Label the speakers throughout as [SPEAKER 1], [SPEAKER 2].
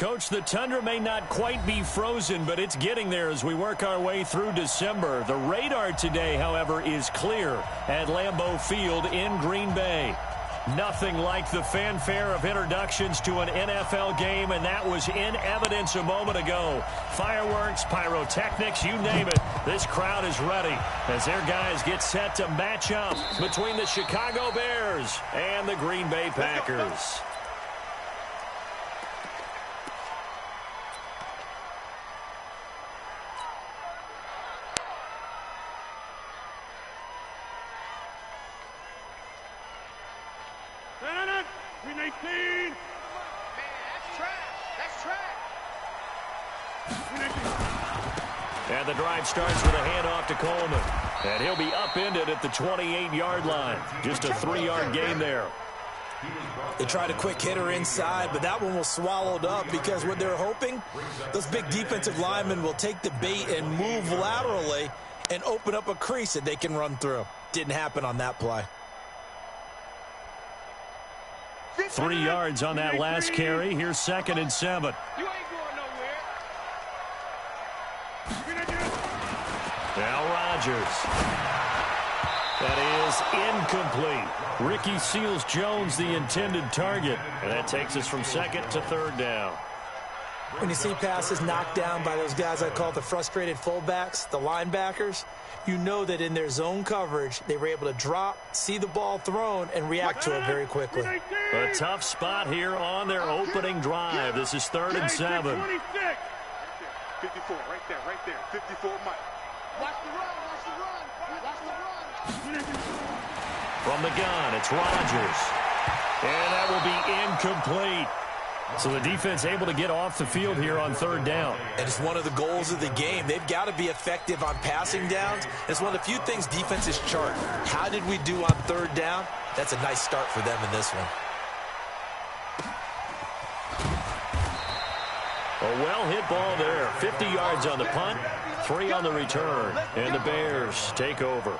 [SPEAKER 1] Coach, the tundra may not quite be frozen, but it's getting there as we work our way through December. The radar today, however, is clear at Lambeau Field in Green Bay. Nothing like the fanfare of introductions to an NFL game, and that was in evidence a moment ago. Fireworks, pyrotechnics, you name it. This crowd is ready as their guys get set to match up between the Chicago Bears and the Green Bay Packers. And the drive starts with a handoff to Coleman. And he'll be upended at the 28-yard line. Just a 3-yard gain there.
[SPEAKER 2] They tried a quick hitter inside, but that one was swallowed up because what they're hoping, those big defensive linemen will take the bait and move laterally and open up a crease that they can run through. Didn't happen on that play.
[SPEAKER 1] 3 yards on that last carry. Here's 2nd and 7. Now Rodgers. That is incomplete. Ricky Seals-Jones, the intended target. And that takes us from 2nd to 3rd down.
[SPEAKER 2] When you see passes knocked down by those guys I call the frustrated fullbacks, the linebackers, you know that in their zone coverage, they were able to drop, see the ball thrown, and react to it very quickly.
[SPEAKER 1] A tough spot here on their opening drive. This is 3rd and 7.
[SPEAKER 3] 54, right there. 54, Mike. Watch the run.
[SPEAKER 1] From the gun, it's Rodgers. And that will be incomplete. So the defense able to get off the field here on 3rd down.
[SPEAKER 2] And it's one of the goals of the game. They've got to be effective on passing downs. It's one of the few things defenses chart. How did we do on 3rd down? That's a nice start for them in this one.
[SPEAKER 1] A well-hit ball there. 50 yards on the punt, 3 on the return. And the Bears take over.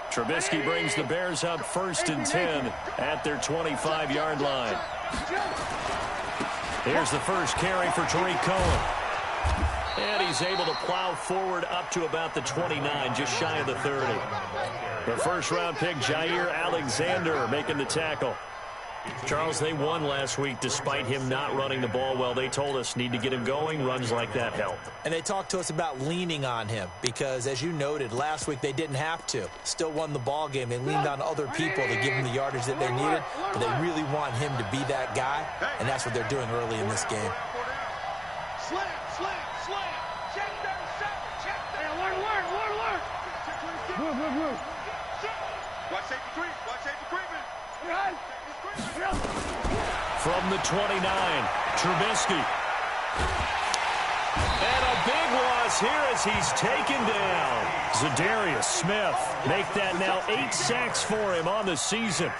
[SPEAKER 1] Trubisky brings the Bears up 1st and 10 at their 25-yard line. Here's the first carry for Tariq Cohen. And he's able to plow forward up to about the 29, just shy of the 30. The first-round pick, Jair Alexander, making the tackle. Charles, they won last week despite him not running the ball well. They told us need to get him going. Runs like that help.
[SPEAKER 2] And they talked to us about leaning on him because, as you noted, last week they didn't have to. Still won the ball game. They leaned on other people to give him the yardage that they needed, but they really want him to be that guy, and that's what they're doing early in this game.
[SPEAKER 3] Slam. Check down 7. Check down. Alert. Move. Watch safety creep.
[SPEAKER 1] From the 29, Trubisky. And a big loss here as he's taken down. Zadarius Smith make that now 8 sacks for him on the season.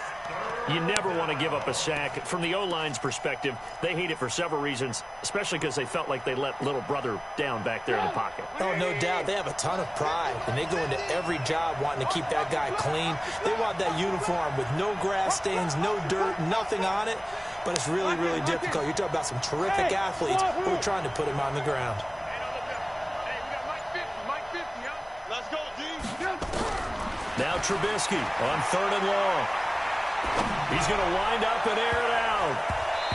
[SPEAKER 1] You never want to give up a sack. From the O-line's perspective, they hate it for several reasons, especially because they felt like they let little brother down back there in the pocket.
[SPEAKER 2] Oh, no doubt. They have a ton of pride, and they go into every job wanting to keep that guy clean. They want that uniform with no grass stains, no dirt, nothing on it, but it's really, really difficult. You're talking about some terrific athletes who are trying to put him on the ground.
[SPEAKER 3] Let's go, D.
[SPEAKER 1] Now Trubisky on 3rd and long. He's going to wind up and air it out.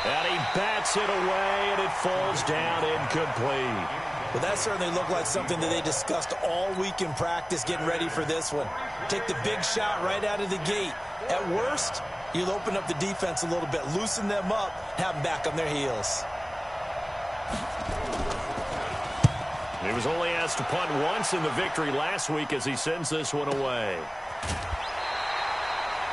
[SPEAKER 1] And he bats it away, and it falls down incomplete.
[SPEAKER 2] Well, that certainly looked like something that they discussed all week in practice getting ready for this one. Take the big shot right out of the gate. At worst, you'll open up the defense a little bit, loosen them up, have them back on their heels.
[SPEAKER 1] He was only asked to punt once in the victory last week as he sends this one away.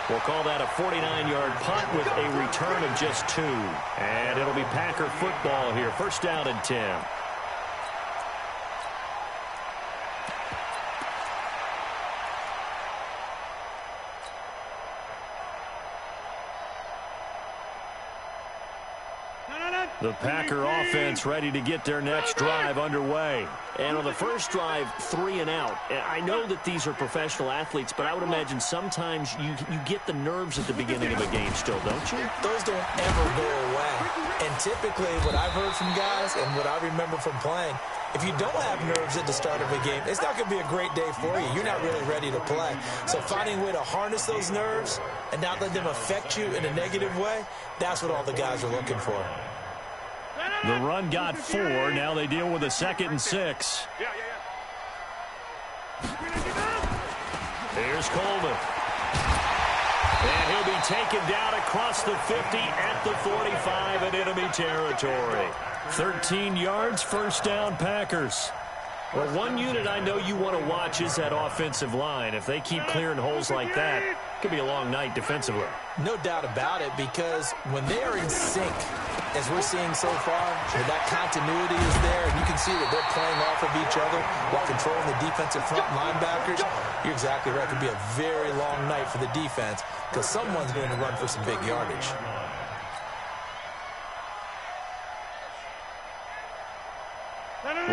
[SPEAKER 1] We'll call that a 49-yard punt with a return of just 2. And it'll be Packer football here. 1st down and 10. The Packer offense ready to get their next drive underway.
[SPEAKER 4] And on the first drive, 3 and out. I know that these are professional athletes, but I would imagine sometimes you get the nerves at the beginning of a game still, don't you?
[SPEAKER 2] Those don't ever go away. And typically what I've heard from guys and what I remember from playing, if you don't have nerves at the start of a game, it's not going to be a great day for you. You're not really ready to play. So finding a way to harness those nerves and not let them affect you in a negative way, that's what all the guys are looking for.
[SPEAKER 1] The run got 4. Now they deal with a 2nd and 6. Here's Coleman. And he'll be taken down across the 50 at the 45 in enemy territory. 13 yards, first down, Packers. Well, one unit I know you want to watch is that offensive line. If they keep clearing holes like that, it could be a long night defensively.
[SPEAKER 2] No doubt about it, because when they are in sync, as we're seeing so far, that continuity is there, and you can see that they're playing off of each other while controlling the defensive front linebackers. You're exactly right. It could be a very long night for the defense because someone's going to run for some big yardage.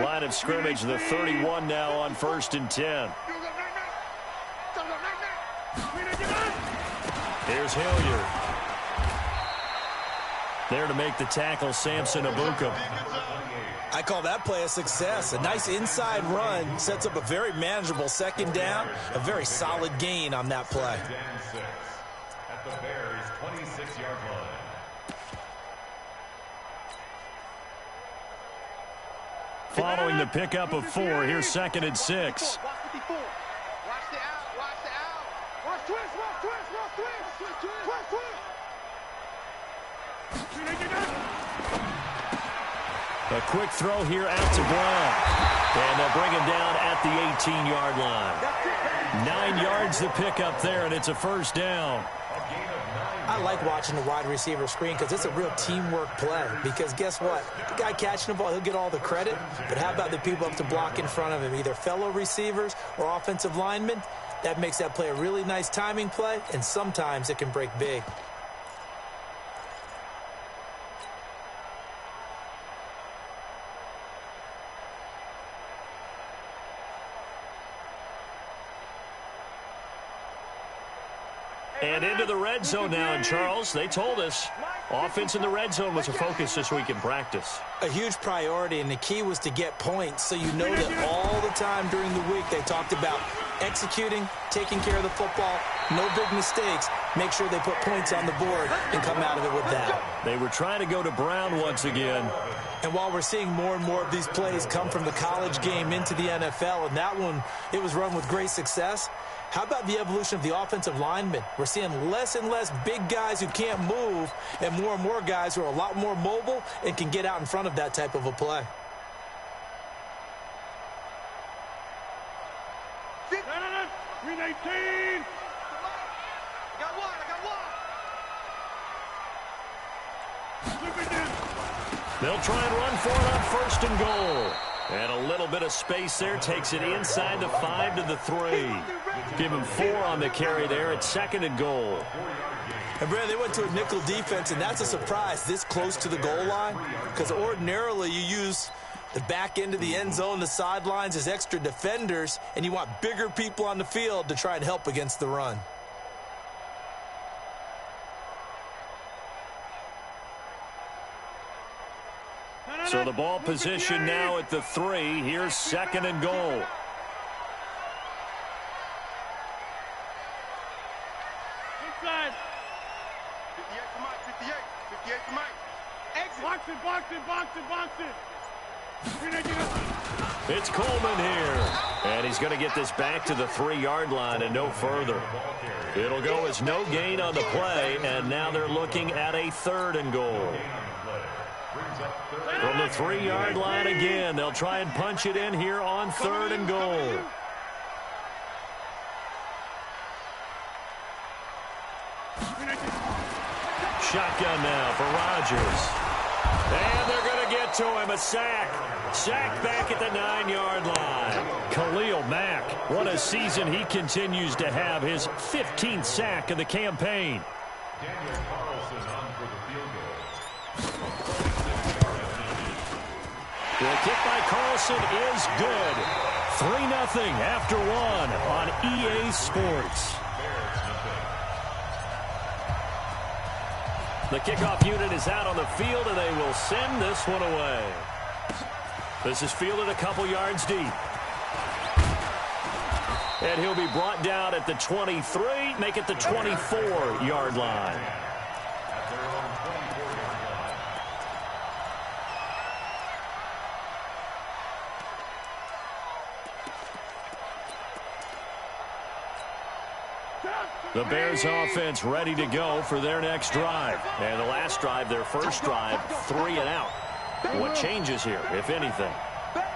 [SPEAKER 1] Line of scrimmage, the 31 now on 1st and 10. Here's Hilliard. There to make the tackle, Samson Abuka.
[SPEAKER 2] I call that play a success. A nice inside run sets up a very manageable 2nd down, a very solid gain on that play.
[SPEAKER 5] At the Bears' 26-yard line.
[SPEAKER 1] Following the pickup of 4, here's 2nd and 6.
[SPEAKER 3] Watch the out. Watch the out. Watch twist.
[SPEAKER 1] A quick throw here out to Brown. And they'll bring him down at the 18-yard line. 9 yards the pickup there, and it's a first down.
[SPEAKER 2] I like watching the wide receiver screen because it's a real teamwork play. Because guess what? The guy catching the ball, he'll get all the credit. But how about the people up to block in front of him, either fellow receivers or offensive linemen? That makes that play a really nice timing play, and sometimes it can break big.
[SPEAKER 1] And into the red zone now, and Charles, they told us offense in the red zone was a focus this week in practice.
[SPEAKER 2] A huge priority, and the key was to get points. So you know that all the time during the week they talked about executing, taking care of the football, no big mistakes. Make sure they put points on the board and come out of it with that.
[SPEAKER 1] They were trying to go to Brown once again.
[SPEAKER 2] And while we're seeing more and more of these plays come from the college game into the NFL, and that one, it was run with great success, how about the evolution of the offensive linemen? We're seeing less and less big guys who can't move and more guys who are a lot more mobile and can get out in front of that type of a play.
[SPEAKER 1] They'll try and run for it on 1st and goal. And a little bit of space there takes it inside the 5 to the 3. Give him 4 on the carry there at 2nd and goal.
[SPEAKER 2] And, Brad, they went to a nickel defense, and that's a surprise this close to the goal line because ordinarily you use the back end of the end zone, the sidelines as extra defenders, and you want bigger people on the field to try and help against the run.
[SPEAKER 1] So the ball position now at the 3. Here's 2nd and goal.
[SPEAKER 3] Inside. 58 to Mike. 58 to Mike. Exit. Box it.
[SPEAKER 1] It's Coleman here. And he's going to get this back to the 3-yard line and no further. It'll go as no gain on the play, and now they're looking at a 3rd and goal. From the 3-yard line again, they'll try and punch it in here on 3rd and goal. Shotgun now for Rodgers. And they're going to get to him, a sack. Sack back at the 9-yard line. Khalil Mack, what a season he continues to have, his 15th sack of the campaign. The kick by Carlson is good. 3-0 after one on EA Sports. The kickoff unit is out on the field, and they will send this one away. This is fielded a couple yards deep. And he'll be brought down at the 23, make it the 24-yard line. The Bears offense ready to go for their next drive. And the last drive, their first drive, 3 and out. What changes here, if anything?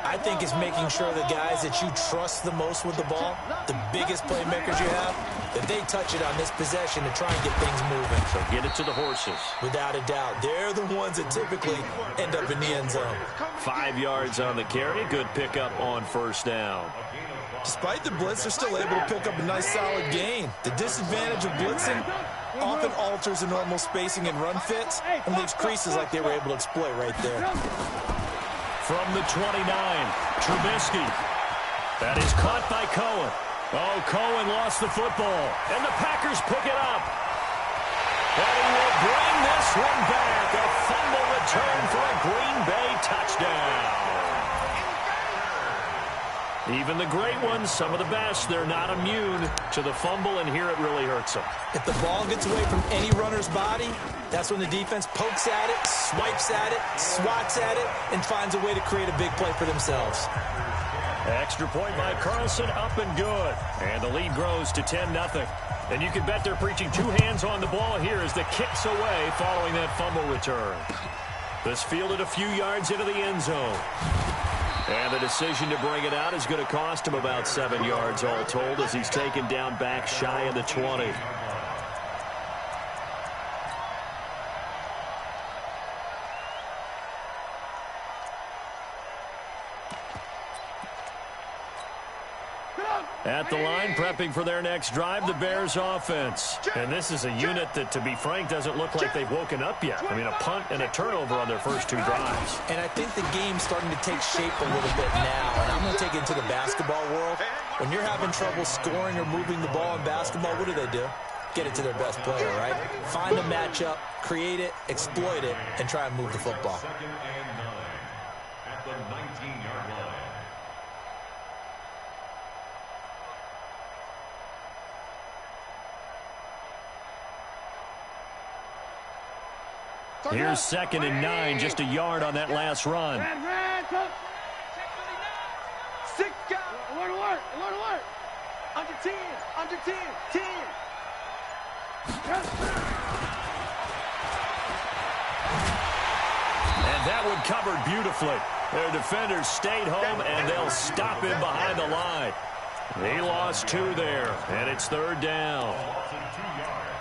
[SPEAKER 2] I think it's making sure the guys that you trust the most with the ball, the biggest playmakers you have, that they touch it on this possession to try and get things moving.
[SPEAKER 1] So get it to the horses.
[SPEAKER 2] Without a doubt. They're the ones that typically end up in the end zone.
[SPEAKER 1] 5 yards on the carry. Good pickup on first down.
[SPEAKER 2] Despite the blitz, they're still able to pick up a nice solid gain. The disadvantage of blitzing often alters the normal spacing and run fits and leaves creases like they were able to exploit right there.
[SPEAKER 1] From the 29, Trubisky. That is caught by Cohen. Oh, Cohen lost the football, and the Packers pick it up. And he will bring this one back. A fumble return for a Green Bay touchdown. Even the great ones, some of the best, they're not immune to the fumble, and here it really hurts them.
[SPEAKER 2] If the ball gets away from any runner's body, that's when the defense pokes at it, swipes at it, swats at it, and finds a way to create a big play for themselves.
[SPEAKER 1] Extra point by Carlson, up and good. And the lead grows to 10-0. And you can bet they're preaching 2 hands on the ball here as the kick's away following that fumble return. This fielded a few yards into the end zone. And the decision to bring it out is going to cost him about 7 yards all told as he's taken down back shy of the 20. At the line, prepping for their next drive, the Bears offense. And this is a unit that, to be frank, doesn't look like they've woken up yet. I mean, a punt and a turnover on their first 2 drives.
[SPEAKER 2] And I think the game's starting to take shape a little bit now. And I'm going to take it into the basketball world. When you're having trouble scoring or moving the ball in basketball, what do? Get it to their best player, right? Find a matchup, create it, exploit it, and try and move the football.
[SPEAKER 5] 2nd and 9 at the 19-yard line.
[SPEAKER 1] Here's 2nd and 9, just a yard on that last run.
[SPEAKER 6] Alert. Under 10, 10.
[SPEAKER 1] And that one covered beautifully. Their defenders stayed home, and they'll stop him behind the line. He lost 2 there, and it's 3rd down.
[SPEAKER 5] Loss of 2 yards.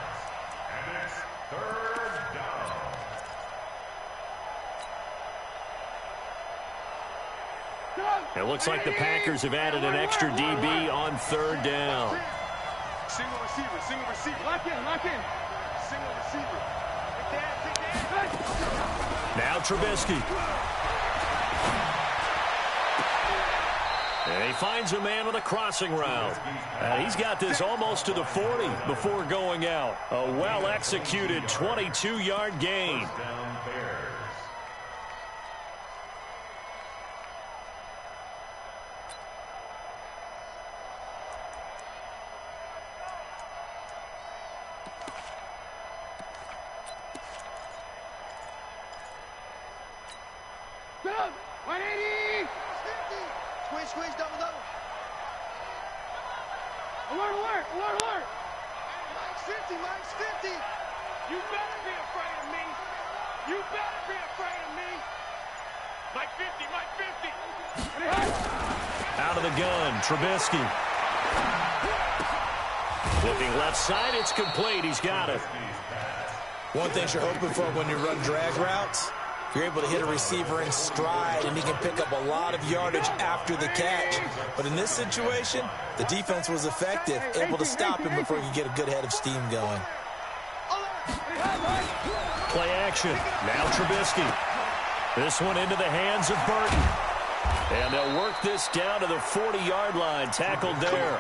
[SPEAKER 5] And it's 3rd down.
[SPEAKER 1] It looks like the Packers have added an extra DB on 3rd down.
[SPEAKER 3] Single receiver.
[SPEAKER 6] Lock in.
[SPEAKER 3] Single receiver.
[SPEAKER 1] Now Trubisky. And he finds a man with a crossing route. And he's got this almost to the 40 before going out. A well-executed 22-yard gain.
[SPEAKER 5] Down Bears.
[SPEAKER 6] Go! 180!
[SPEAKER 7] Squeeze, double.
[SPEAKER 6] Alert!
[SPEAKER 7] Mike's 50.
[SPEAKER 6] You better be afraid of me. Mike 50.
[SPEAKER 1] Out of the gun, Trubisky. Looking left side, it's complete. He's got it.
[SPEAKER 2] One thing you're hoping for when you run drag routes, you're able to hit a receiver in stride, and he can pick up a lot of yardage after the catch. But in this situation, the defense was effective, able to stop him before he could get a good head of steam going.
[SPEAKER 1] Play action. Now Trubisky. This one into the hands of Burton. And they'll work this down to the 40-yard line. Tackled there.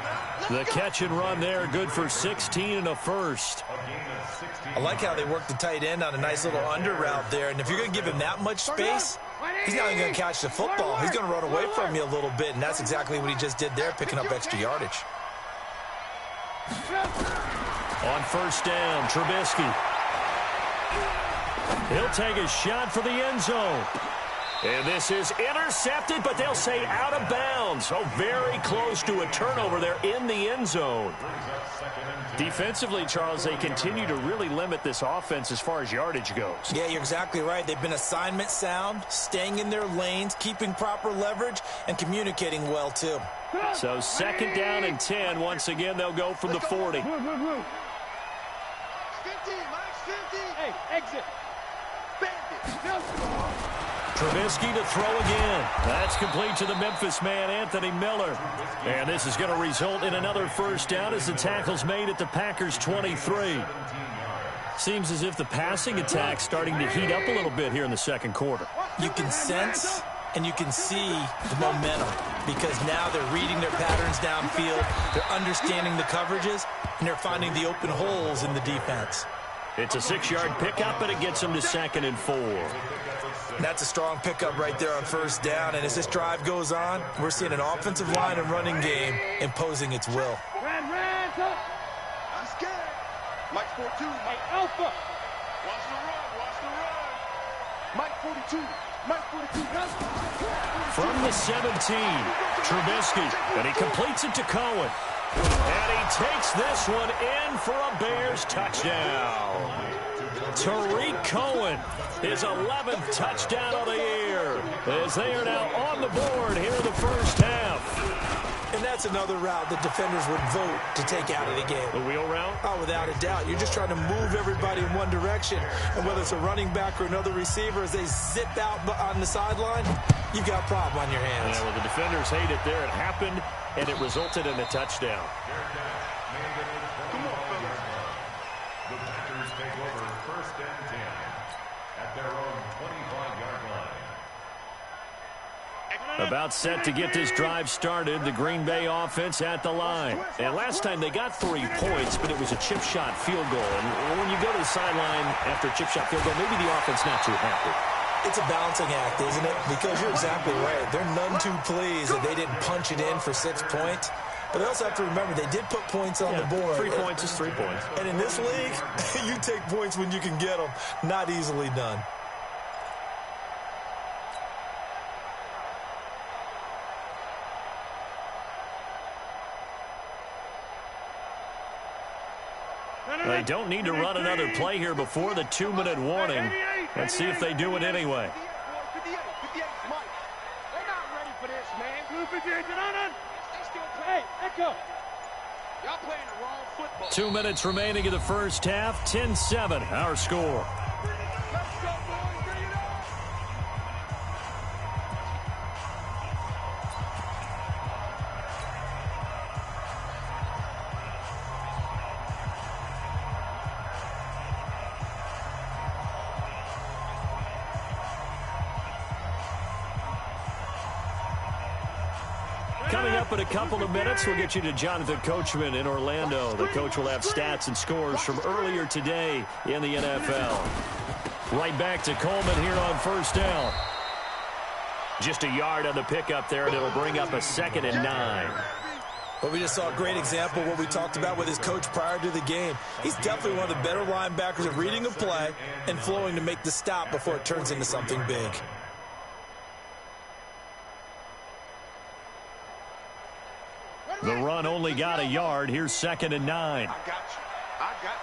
[SPEAKER 1] The catch and run there, good for 16 and a first.
[SPEAKER 2] I like how they work the tight end on a nice little under route there. And if you're going to give him that much space, he's not even going to catch the football. He's going to run away from you a little bit, and that's exactly what he just did there, picking up extra yardage.
[SPEAKER 1] On first down, Trubisky. He'll take a shot for the end zone. And this is intercepted, but they'll say out of bounds. Oh, very close to a turnover there in the end zone. Defensively, Charles, they continue to really limit this offense as far as yardage goes.
[SPEAKER 2] Yeah, you're exactly right. They've been assignment sound, staying in their lanes, keeping proper leverage, and communicating well, too.
[SPEAKER 1] So second down and 10. Once again, they'll go from the 40.
[SPEAKER 7] 50, Mike's 50.
[SPEAKER 6] Hey, exit.
[SPEAKER 7] Bandit.
[SPEAKER 1] Trubisky to throw again. That's complete to the Memphis man, Anthony Miller. And this is going to result in another first down as the tackle's made at the Packers' 23. Seems as if the passing attack's starting to heat up a little bit here in the second quarter.
[SPEAKER 2] You can sense and you can see the momentum because now they're reading their patterns downfield, they're understanding the coverages, and they're finding the open holes in the defense.
[SPEAKER 1] It's a 6-yard pickup, and it gets them to 2nd and 4.
[SPEAKER 2] That's a strong pickup right there on first down, and as this drive goes on, we're seeing an offensive line and running game imposing its will.
[SPEAKER 6] Red,
[SPEAKER 7] I'm scared. Mike's 42.
[SPEAKER 6] Hey, Alpha.
[SPEAKER 7] Watch the run. Watch the run. Mike 42. Mike 42.
[SPEAKER 1] From the 17, Trubisky, and he completes it to Cohen. And he takes this one in for a Bears touchdown. Tariq Cohen, his 11th touchdown of the year, as they are now on the board here in the first half.
[SPEAKER 2] And that's another route that defenders would vote to take out of the game.
[SPEAKER 1] The wheel route?
[SPEAKER 2] Oh, without a doubt. You're just trying to move everybody in one direction. And whether it's a running back or another receiver, as they zip out on the sideline, you've got a problem on your hands.
[SPEAKER 1] Yeah, well, the defenders hate it there. It happened, and it resulted in a touchdown.
[SPEAKER 5] Come on, fellas. The Packers take over first and 10 at their own 25-yard line.
[SPEAKER 1] About set to get this drive started, the Green Bay offense at the line. And last time they got 3 points, but it was a chip shot field goal. And when you go to the sideline after a chip shot field goal, maybe the offense not too happy.
[SPEAKER 2] It's a balancing act, isn't it? Because you're exactly right. They're none too pleased that they didn't punch it in for 6 points. But they also have to remember they did put points on the board.
[SPEAKER 1] 3 points is 3 points.
[SPEAKER 2] And in this league, you take points when you can get them. Not easily done.
[SPEAKER 1] They don't need to run another play here before the 2-minute warning. Let's see if they do it anyway.
[SPEAKER 7] 58, Mike.
[SPEAKER 6] They're not ready for this, man. Blue 58, they still play. Echo. Y'all playing the wrong football.
[SPEAKER 1] 2 minutes remaining in the first half. 10-7, our score.
[SPEAKER 6] Let's go, boys. Bring it on.
[SPEAKER 1] Coming up in a couple of minutes, we'll get you to Jonathan Coachman in Orlando. The coach will have stats and scores from earlier today in the NFL. Right back to Coleman here on first down. Just a yard on the pickup there, and it'll bring up a 2nd and 9.
[SPEAKER 2] But we just saw a great example of what we talked about with his coach prior to the game. He's definitely one of the better linebackers at reading a play and flowing to make the stop before it turns into something big.
[SPEAKER 1] The run only got a yard. Here's 2nd and 9.
[SPEAKER 3] I got you. I got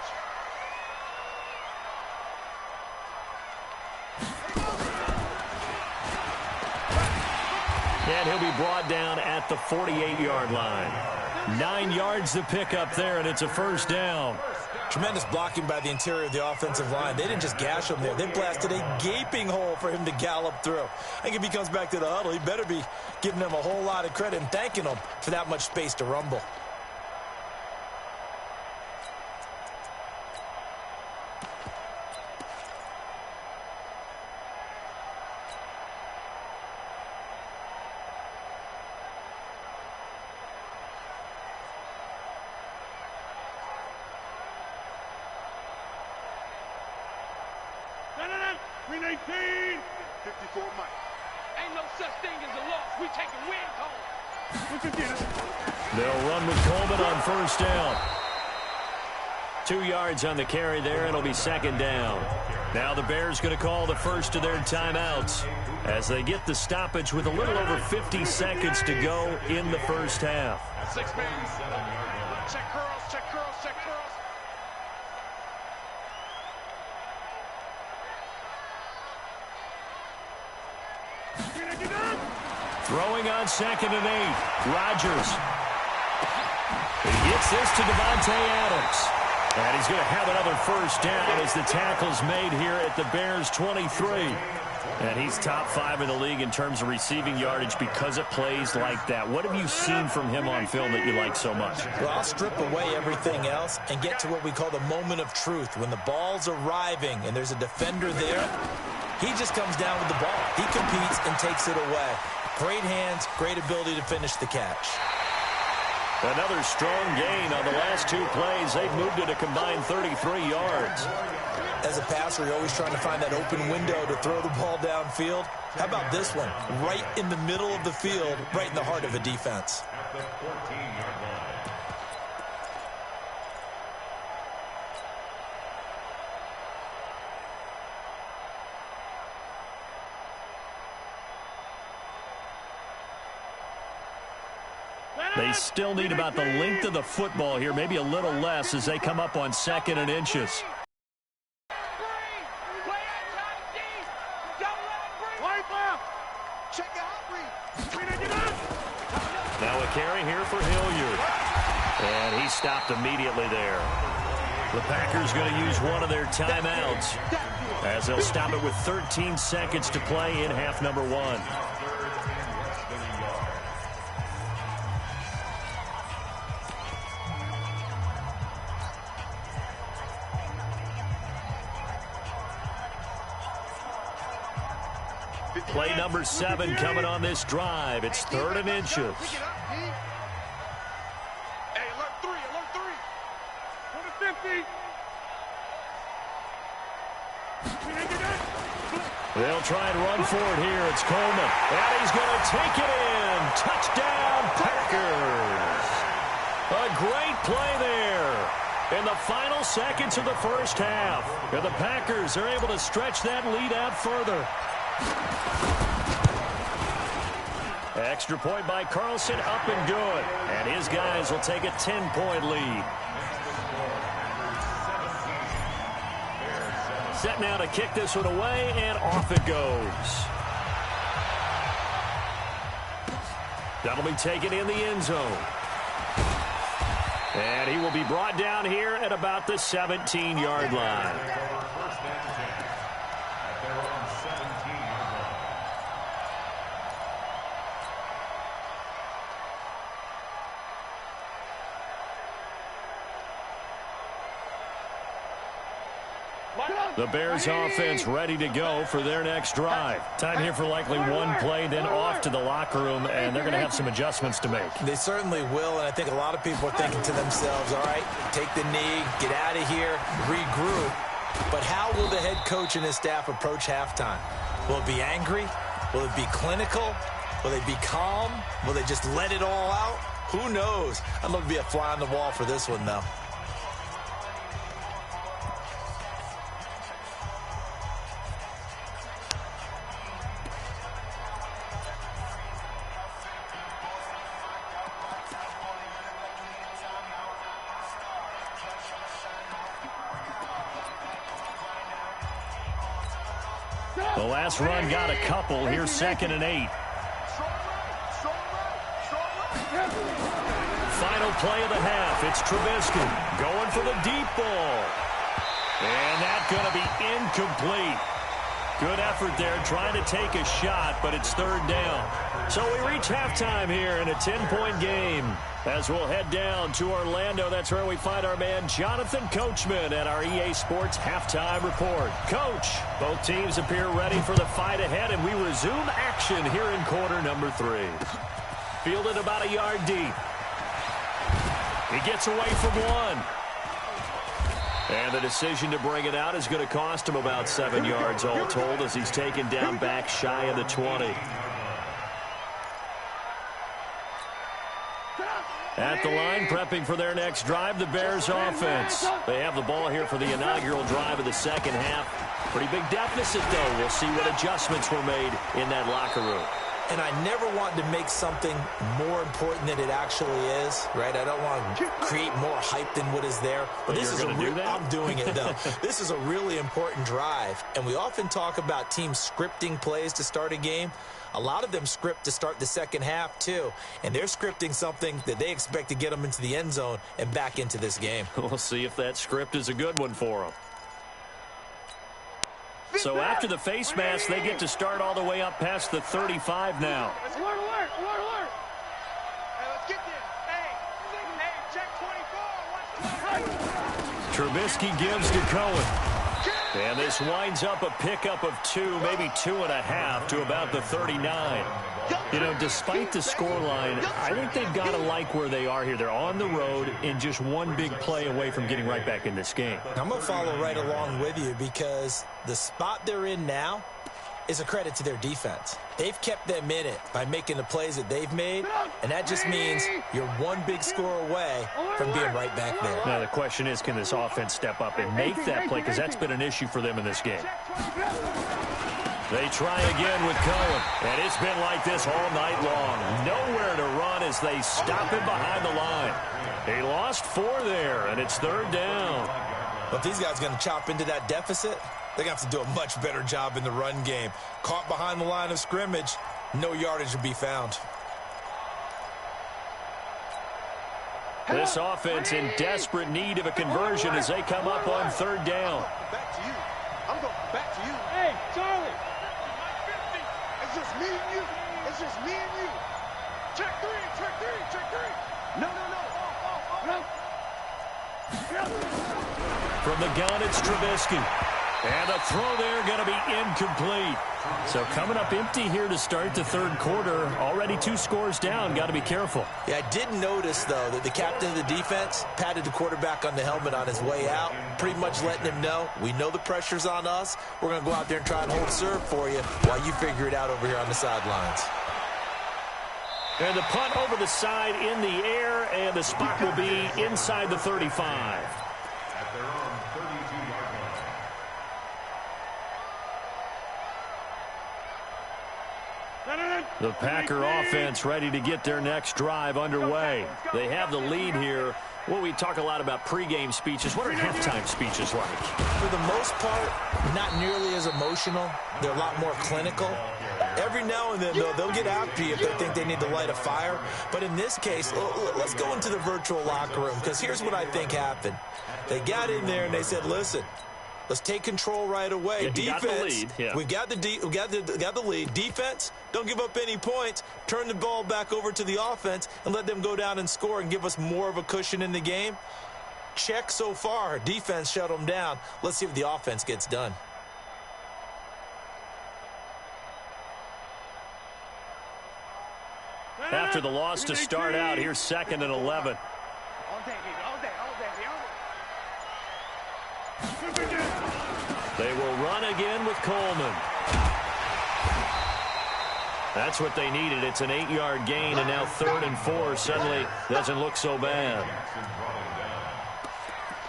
[SPEAKER 3] you.
[SPEAKER 1] And he'll be brought down at the 48-yard line. 9 yards to pick up there, and it's a first down.
[SPEAKER 2] Tremendous blocking by the interior of the offensive line. They didn't just gash him there. They blasted a gaping hole for him to gallop through. I think if he comes back to the huddle, he better be giving them a whole lot of credit and thanking them for that much space to rumble.
[SPEAKER 3] 319. 54 Mike.
[SPEAKER 6] Ain't no such thing as a loss. We taking wins home.
[SPEAKER 1] They'll run with Coleman on first down. 2 yards on the carry there. It'll be second down. Now the Bears going to call the first of their timeouts as they get the stoppage with a little over 50 seconds to go in the first half.
[SPEAKER 7] 6 man. Check curls, check curls, check curls.
[SPEAKER 1] Throwing on 2nd and 8. Rodgers. He gets this to Devontae Adams. And he's going to have another first down as the tackle's made here at the Bears' 23. And he's top 5 in the league in terms of receiving yardage because it plays like that. What have you seen from him on film that you like so much?
[SPEAKER 2] Well, I'll strip away everything else and get to what we call the moment of truth. When the ball's arriving and there's a defender there, he just comes down with the ball. He competes and takes it away. Great hands, great ability to finish the catch.
[SPEAKER 1] Another strong gain on the last 2 plays. They've moved it a combined 33 yards.
[SPEAKER 2] As a passer, you're always trying to find that open window to throw the ball downfield. How about this one? Right in the middle of the field, right in the heart of a defense.
[SPEAKER 5] At the 14-yard line.
[SPEAKER 1] They still need about the length of the football here, maybe a little less as they come up on 2nd and inches. Now a carry here for Hilliard. And he stopped immediately there. The Packers going to use one of their timeouts as they'll stop it with 13 seconds to play in half number 1. Play number 7 coming on this drive. It's 3rd and inches.
[SPEAKER 7] Hey, alert 3, alert 3.
[SPEAKER 3] To the 50.
[SPEAKER 1] They'll try and run for it here. It's Coleman. And he's going to take it in. Touchdown, Packers. A great play there in the final seconds of the first half. And the Packers are able to stretch that lead out further. Extra point by Carlson, up and good. And his guys will take a 10-point lead. Set now to kick this one away, and off it goes. That'll be taken in the end zone. And he will be brought down here at about the 17-yard line. The Bears offense ready to go for their next drive. Time here for likely one play, then off to the locker room, and they're going to have some adjustments to make.
[SPEAKER 2] They certainly will, and I think a lot of people are thinking to themselves, all right, take the knee, get out of here, regroup. But how will the head coach and his staff approach halftime? Will it be angry? Will it be clinical? Will they be calm? Will they just let it all out? Who knows? I'd love to be a fly on the wall for this one, though.
[SPEAKER 1] The last run got a couple. Here's 2nd and 8. Final play of the half. It's Trubisky going for the deep ball. And that's going to be incomplete. Good effort there trying to take a shot, but it's 3rd down. So we reach halftime here in a 10-point game. As we'll head down to Orlando, that's where we find our man Jonathan Coachman at our EA Sports Halftime Report. Coach, both teams appear ready for the fight ahead, and we resume action here in quarter number 3. Fielded about a yard deep. He gets away from one. And the decision to bring it out is going to cost him about 7 yards all told as he's taken down back shy of the 20. At the line, prepping for their next drive, the Bears offense. They have the ball here for the inaugural drive of the second half. Pretty big deficit, though. We'll see what adjustments were made in that locker room.
[SPEAKER 2] And I never want to make something more important than it actually is, right? I don't want to create more hype than what is there. But this is I'm doing it, though. This is a really important drive. And we often talk about teams scripting plays to start a game. A lot of them script to start the second half, too. And they're scripting something that they expect to get them into the end zone and back into this game.
[SPEAKER 1] We'll see if that script is a good one for them. So after the face mask, they get to start all the way up past the 35 now.
[SPEAKER 6] Alert, alert, alert, alert. Hey, let's get this. Hey, check 24. Watch the
[SPEAKER 1] Trubisky gives to Cohen. And this winds up a pickup of 2, maybe 2.5 to about the 39. You know, despite the scoreline, I think they've got to like where they are here. They're on the road and just one big play away from getting right back in this game.
[SPEAKER 2] I'm going to follow right along with you because the spot they're in now is a credit to their defense. They've kept them in it by making the plays that they've made, and that just means you're one big score away from being right back there.
[SPEAKER 1] Now, the question is, can this offense step up and make that play? Because that's been an issue for them in this game. They try again with Cohen, and it's been like this all night long. Nowhere to run as they stop him behind the line. He lost 4 there, and it's 3rd down.
[SPEAKER 2] But if these guys are going to chop into that deficit, they're going to have to do a much better job in the run game. Caught behind the line of scrimmage, no yardage will be found.
[SPEAKER 1] This offense in desperate need of a conversion as they come up on 3rd down.
[SPEAKER 7] Back to you. I'm going back to you.
[SPEAKER 6] Hey, Charlie.
[SPEAKER 7] It's just me and you. It's just me and you. Check 3, check 3, check 3. No.
[SPEAKER 1] From the gun, it's Trubisky. And the throw there going to be incomplete. So coming up empty here to start the 3rd quarter. Already 2 scores down. Got to be careful.
[SPEAKER 2] Yeah, I did notice, though, that the captain of the defense patted the quarterback on the helmet on his way out, pretty much letting him know, we know the pressure's on us. We're going to go out there and try and hold serve for you while you figure it out over here on the sidelines.
[SPEAKER 1] And the punt over the side in the air, and the spot will be inside the 35.
[SPEAKER 5] At their own 32-yard line.
[SPEAKER 1] The Packer offense ready to get their next drive underway. They have the lead here. Well, we talk a lot about pregame speeches. What are halftime speeches like?
[SPEAKER 2] For the most part, not nearly as emotional. They're a lot more clinical. Every now and then, though, they'll get after you if they think they need to light a fire. But in this case, let's go into the virtual locker room, because here's what I think happened. They got in there and they said, listen, let's take control right away.
[SPEAKER 1] Yeah,
[SPEAKER 2] defense,
[SPEAKER 1] got the lead. Yeah.
[SPEAKER 2] we got the lead. Defense, don't give up any points. Turn the ball back over to the offense and let them go down and score and give us more of a cushion in the game. Check so far. Defense shut them down. Let's see if the offense gets done.
[SPEAKER 1] After the loss to start out, here's 2nd and 11.
[SPEAKER 6] All day, baby, all day.
[SPEAKER 1] They will run again with Coleman. That's what they needed. It's an 8-yard gain, and now 3rd and 4 suddenly doesn't look so bad.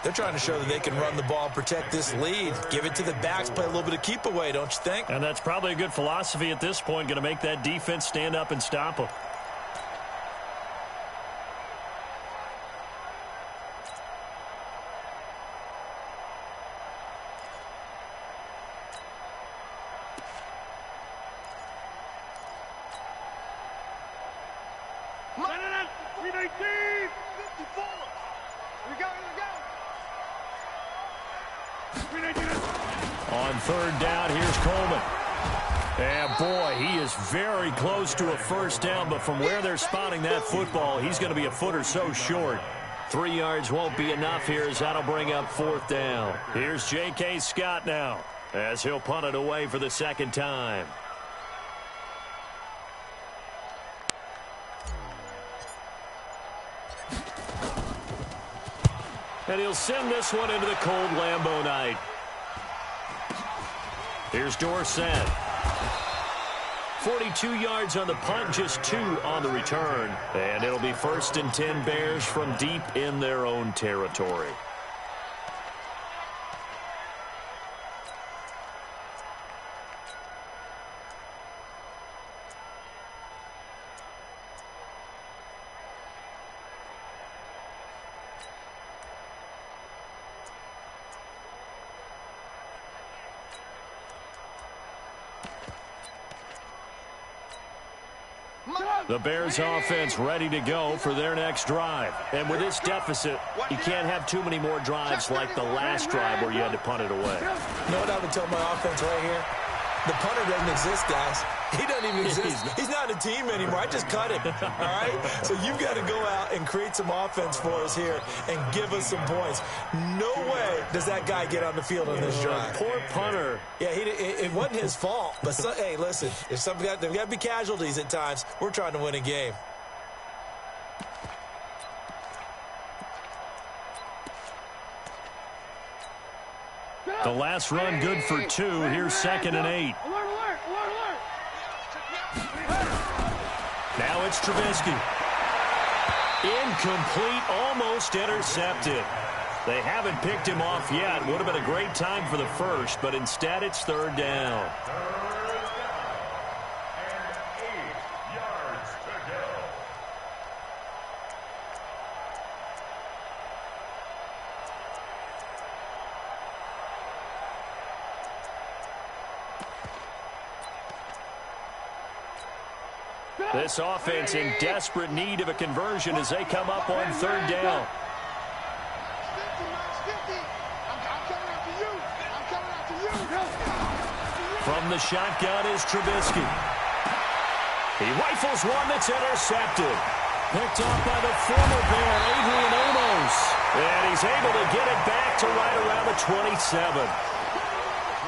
[SPEAKER 2] They're trying to show that they can run the ball and protect this lead. Give it to the backs, play a little bit of keep away, don't you think?
[SPEAKER 1] And that's probably a good philosophy at this point, going to make that defense stand up and stop them. On 3rd down, here's Coleman. And boy, he is very close to a first down, but from where they're spotting that football, he's going to be a foot or so short. 3 yards won't be enough here as that'll bring up 4th down. Here's J.K. Scott now as he'll punt it away for the 2nd time. And he'll send this one into the cold Lambeau night. Here's Dorsett. 42 yards on the punt, just 2 on the return. And it'll be 1st and 10 Bears from deep in their own territory. The Bears offense ready to go for their next drive. And with this deficit, you can't have too many more drives like the last drive where you had to punt it away.
[SPEAKER 2] You know what I would tell my offense right here? The punter doesn't exist, guys. He doesn't even exist. He's not a team anymore. I just cut him, all right? So you've got to go out and create some offense for us here and give us some points. No way does that guy get on the field on this drive.
[SPEAKER 1] Poor punter.
[SPEAKER 2] Yeah, it wasn't his fault. But, hey, listen, there's got to be casualties at times. We're trying to win a game.
[SPEAKER 1] The last run good for 2. Here's 2nd and 8. Now it's Trubisky. Incomplete, almost intercepted. They haven't picked him off yet. Would have been a great time for the first, but instead it's 3rd down. This offense in desperate need of a conversion as they come up on 3rd down. From the shotgun is Trubisky. He rifles one that's intercepted. Picked off by the former Bear, Adrian Amos. And he's able to get it back to right around the 27.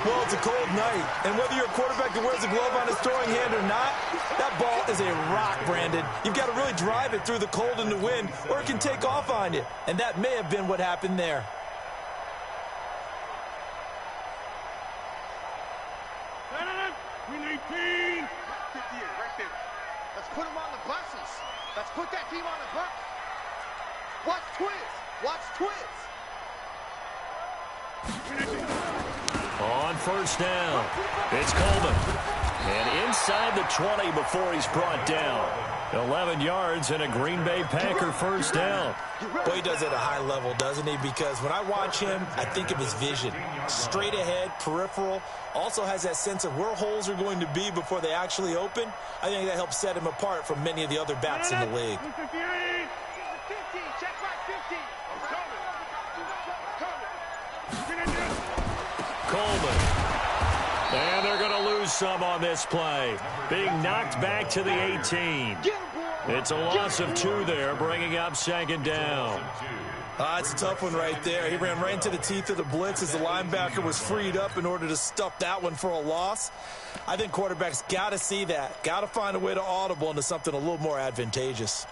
[SPEAKER 2] Well, it's a cold night, and whether you're a quarterback that wears a glove on his throwing hand or not, that ball is a rock, Brandon. You've got to really drive it through the cold and the wind, or it can take off on you. And that may have been what happened there.
[SPEAKER 3] We need 58 right there.
[SPEAKER 7] Let's put him on the buses. Let's put that team on the bus. Watch Twins. Watch Twins.
[SPEAKER 1] On 1st down, it's Coleman. And inside the 20 before he's brought down. 11 yards and a Green Bay Packer 1st down.
[SPEAKER 2] Boy, he does it at a high level, doesn't he? Because when I watch him, I think of his vision. Straight ahead, peripheral. Also has that sense of where holes are going to be before they actually open. I think that helps set him apart from many of the other backs in the league.
[SPEAKER 6] 50, check back 50.
[SPEAKER 1] Coleman. And they're going to lose some on this play. Being knocked back to the 18. It's a loss of 2 there, bringing up 2nd down.
[SPEAKER 2] It's a tough one right there. He ran right into the teeth of the blitz as the linebacker was freed up in order to stuff that one for a loss. I think quarterbacks got to see that. Got to find a way to audible into something a little more advantageous.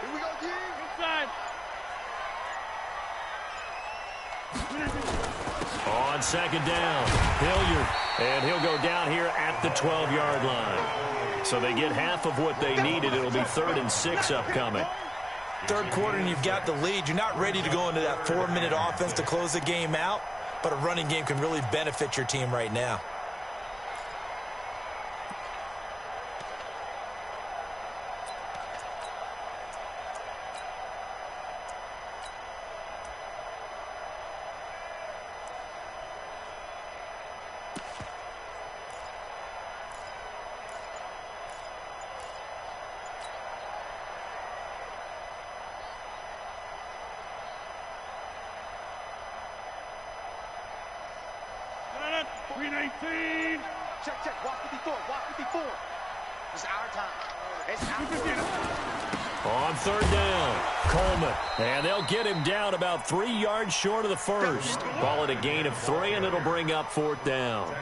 [SPEAKER 6] Here
[SPEAKER 7] we go, team.
[SPEAKER 6] Inside.
[SPEAKER 1] On 2nd down, Hilliard. And he'll go down here at the 12-yard line. So they get half of what they needed. It'll be 3rd and 6 upcoming.
[SPEAKER 2] 3rd quarter and you've got the lead. You're not ready to go into that 4-minute offense to close the game out, but a running game can really benefit your team right now.
[SPEAKER 7] Check. Watch 54. Watch 54. It's our time. It's our time.
[SPEAKER 1] On 3rd down, Coleman. And they'll get him down about 3 yards short of the first. Call it a gain of 3, and it'll bring up 4th down.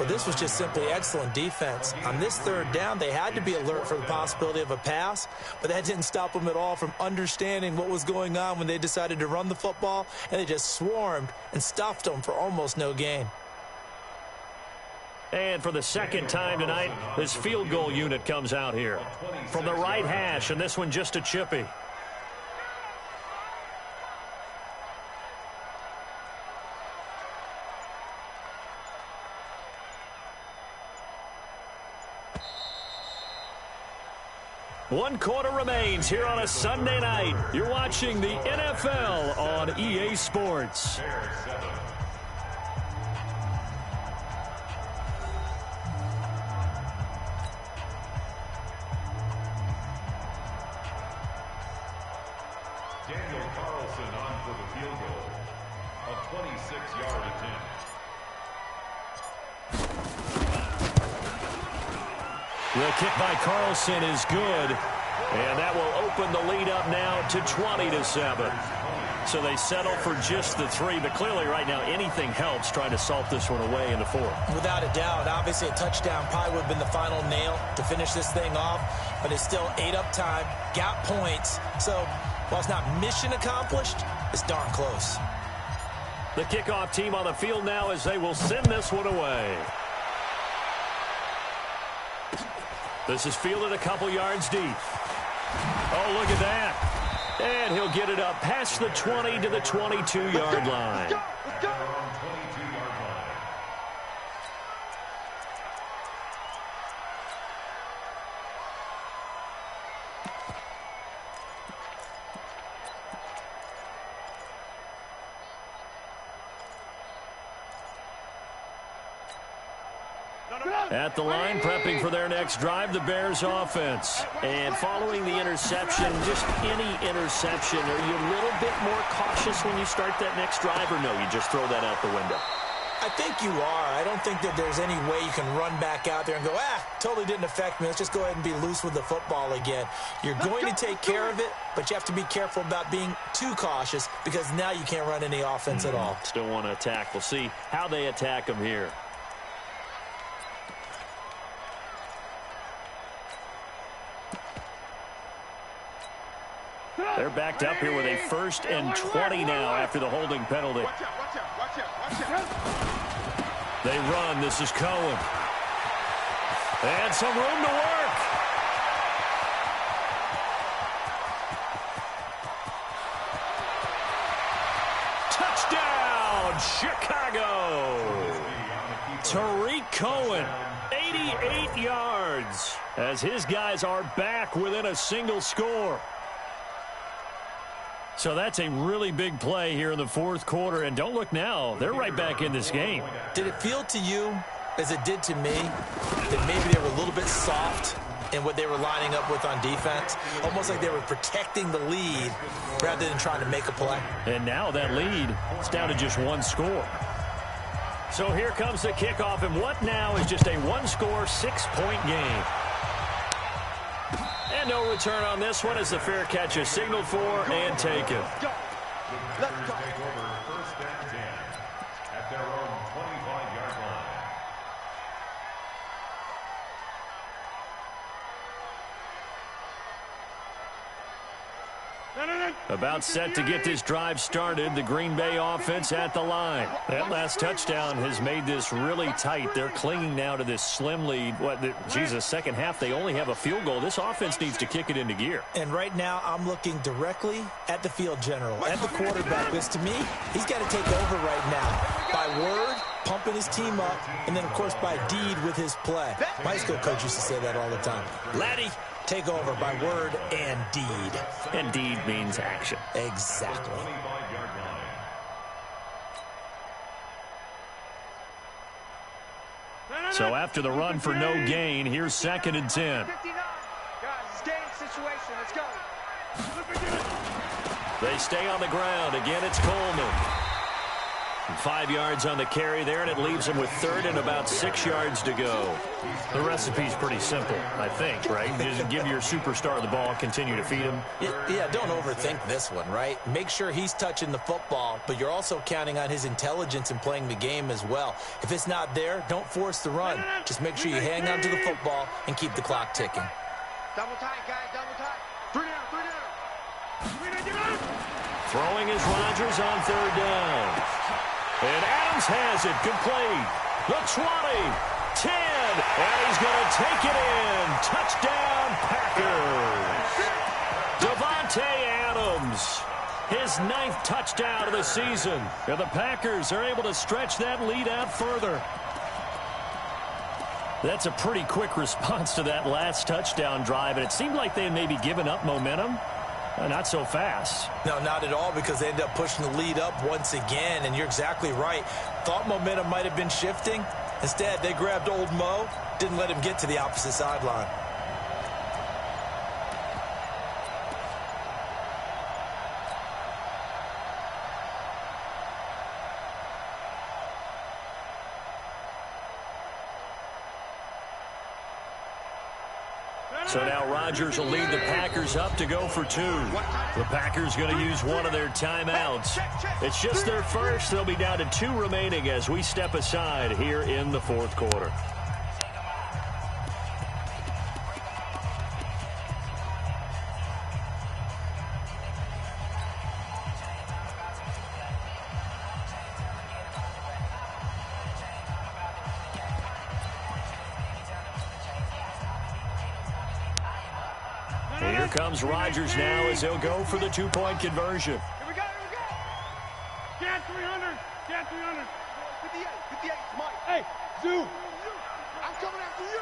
[SPEAKER 2] Well, this was just simply excellent defense. On this third down, they had to be alert for the possibility of a pass, but that didn't stop them at all from understanding what was going on when they decided to run the football, and they just swarmed and stuffed them for almost no gain.
[SPEAKER 1] And for the second time tonight, this field goal unit comes out here from the right hash, and this one just a chippy. One quarter remains here on a Sunday night. You're watching the NFL on EA Sports.
[SPEAKER 5] Daniel Carlson on for the field goal. A 26-yard attempt.
[SPEAKER 1] The kick by Carlson is good, and that will open the lead up now to 20-7. So they settle for just the 3, but clearly right now anything helps trying to salt this one away in the 4th.
[SPEAKER 2] Without a doubt, obviously a touchdown probably would have been the final nail to finish this thing off, but it's still ate up time, got points. So while it's not mission accomplished, it's darn close.
[SPEAKER 1] The kickoff team on the field now as they will send this one away. This is fielded a couple yards deep. Oh, look at that. And he'll get it up past the 20 to the 22-yard line.
[SPEAKER 5] At their own 22-yard line.
[SPEAKER 1] At the line, prepping for their next drive, the Bears offense.
[SPEAKER 4] And following the interception, just any interception, are you a little bit more cautious when you start that next drive, or no, you just throw that out the window?
[SPEAKER 2] I think you are. I don't think that there's any way you can run back out there and go, totally didn't affect me. Let's just go ahead and be loose with the football again. You're going to take care of it, but you have to be careful about being too cautious because now you can't run any offense at all.
[SPEAKER 4] Still want to attack. We'll see how they attack them here.
[SPEAKER 1] They're backed up here with a 1st and 20 now after the holding penalty.
[SPEAKER 3] Watch out.
[SPEAKER 1] They run. This is Cohen. And some room to work. Touchdown, Chicago. Tariq Cohen, 88 yards, as his guys are back within a single score. So that's a really big play here in the 4th quarter. And don't look now. They're right back in this game.
[SPEAKER 2] Did it feel to you, as it did to me, that maybe they were a little bit soft in what they were lining up with on defense? Almost like they were protecting the lead rather than trying to make a play.
[SPEAKER 1] And now that lead is down to just 1 score. So here comes the kickoff. And what now is just a 1-score, 6-point game. And no return on this one as the fair catch is signaled for and taken.
[SPEAKER 5] Let's go. Take over 1st and 10 at their own 25-yard line.
[SPEAKER 1] About set to get this drive started. The Green Bay offense at the line. That last touchdown has made this really tight. They're clinging now to this slim lead. Second half, they only have a field goal. This offense needs to kick it into gear.
[SPEAKER 2] And right now, I'm looking directly at the field general, at the quarterback. Because to me, he's got to take over right now. By word, pumping his team up, and then, of course, by deed with his play. My school coach used to say that all the time. Laddie, take over by word and deed.
[SPEAKER 1] And deed means action.
[SPEAKER 2] Exactly.
[SPEAKER 5] 25-yard line.
[SPEAKER 1] So after the run for no gain, here's 2nd and 10.
[SPEAKER 6] Guys, it's game situation. Let's go.
[SPEAKER 1] They stay on the ground. Again, it's Coleman. 5 yards on the carry there, and it leaves them with third and about 6 yards to go. The recipe's pretty simple, I think, right? Just give your superstar the ball, continue to feed him.
[SPEAKER 2] Yeah, don't overthink this one, right? Make sure he's touching the football, but you're also counting on his intelligence in playing the game as well. If it's not there, don't force the run. Just make sure you hang on to the football and keep the clock ticking.
[SPEAKER 6] Double tight, guys, double tight. 3 down, 3 down. 3 down.
[SPEAKER 1] Throwing is Rodgers on third down. And Adams has it, complete. The 20, 10, and he's going to take it in. Touchdown, Packers. Davante Adams, his 9th touchdown of the season. And the Packers are able to stretch that lead out further. That's a pretty quick response to that last touchdown drive, and it seemed like they had maybe given up momentum. Not so fast.
[SPEAKER 2] No, not at all, because they ended up pushing the lead up once again, and you're exactly right. Thought momentum might have been shifting. Instead, they grabbed old Mo, didn't let him get to the opposite sideline.
[SPEAKER 1] So now Rodgers will lead the Packers up to go for 2. The Packers going to use one of their timeouts. It's just their first. They'll be down to 2 remaining as we step aside here in the 4th quarter. Here comes Rodgers now as he'll go for the 2-point conversion.
[SPEAKER 6] Here we go, here we go. Get 300, get 300. 58, 58, Mike. Hey, Zoo. I'm coming after you.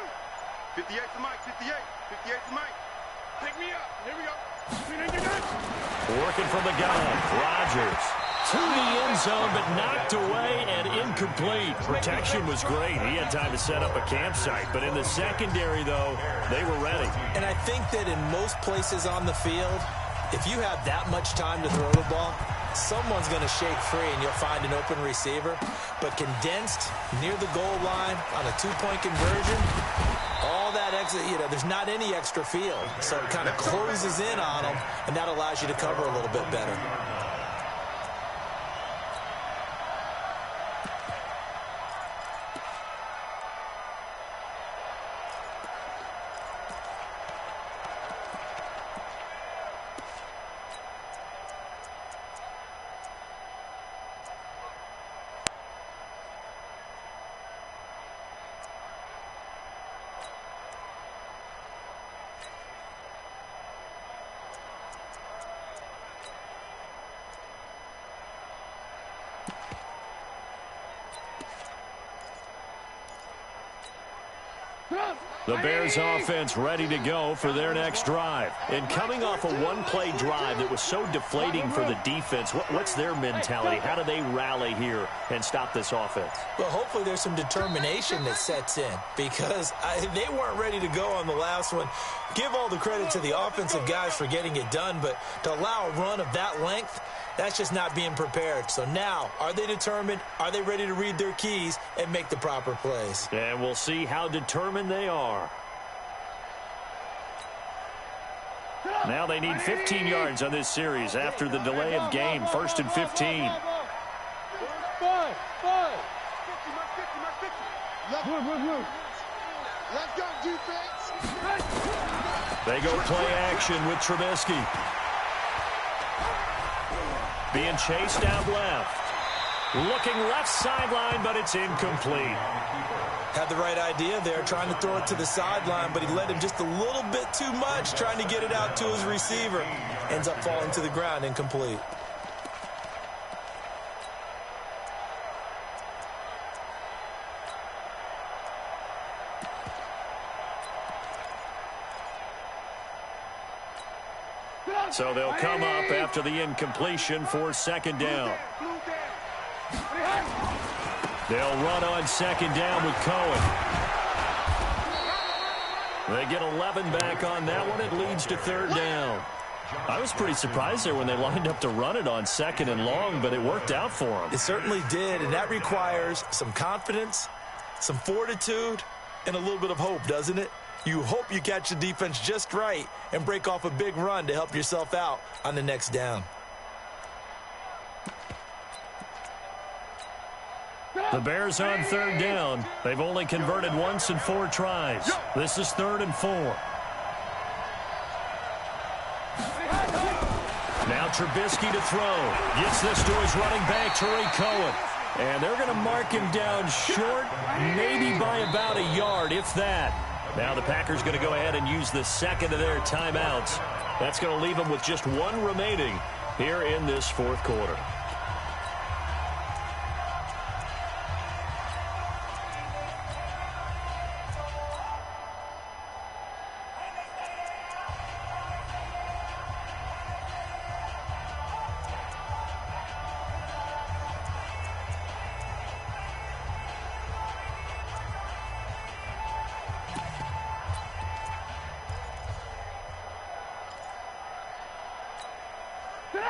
[SPEAKER 6] 58 to Mike, 58, 58 to Mike. Pick me up, here we go.
[SPEAKER 1] Working from the gun, Rodgers to the end zone, but knocked away and incomplete. Protection was great. He had time to set up a campsite, but in the secondary, though, they were ready.
[SPEAKER 2] And I think that in most places on the field, if you have that much time to throw the ball, someone's going to shake free and you'll find an open receiver. But condensed near the goal line on a 2-point conversion, all that extra, there's not any extra field. So it kind of closes in on them, and that allows you to cover a little bit better.
[SPEAKER 1] The Bears offense ready to go for their next drive. And coming off a one-play drive that was so deflating for the defense, what's their mentality? How do they rally here and stop this offense?
[SPEAKER 2] Well, hopefully there's some determination that sets in, because they weren't ready to go on the last one. Give all the credit to the offensive guys for getting it done, but to allow a run of that length, that's just not being prepared. So now, are they determined? Are they ready to read their keys and make the proper plays?
[SPEAKER 1] And we'll see how determined they are. Now they need 15 yards on this series after the delay of game. 1st and 15.
[SPEAKER 6] Five. 50, Let's go, defense.
[SPEAKER 1] They go play action with Trubisky. Being chased out left. Looking left sideline, but it's incomplete.
[SPEAKER 2] Had the right idea there, trying to throw it to the sideline, but he led him just a little bit too much, trying to get it out to his receiver. Ends up falling to the ground, incomplete.
[SPEAKER 1] So they'll come up after the incompletion for 2nd down. They'll run on 2nd down with Cohen. They get 11 back on that one. It leads to 3rd down. I was pretty surprised there when they lined up to run it on 2nd and long, but it worked out for them.
[SPEAKER 2] It certainly did, and that requires some confidence, some fortitude, and a little bit of hope, doesn't it? You hope you catch the defense just right and break off a big run to help yourself out on the next down.
[SPEAKER 1] The Bears on 3rd down. They've only converted once in 4 tries. This is 3rd and 4. Now Trubisky to throw. Gets this to his running back, Tariq Cohen. And they're going to mark him down short, maybe by about a yard, if that. Now the Packers going to go ahead and use the 2nd of their timeouts. That's going to leave them with just 1 remaining here in this 4th quarter.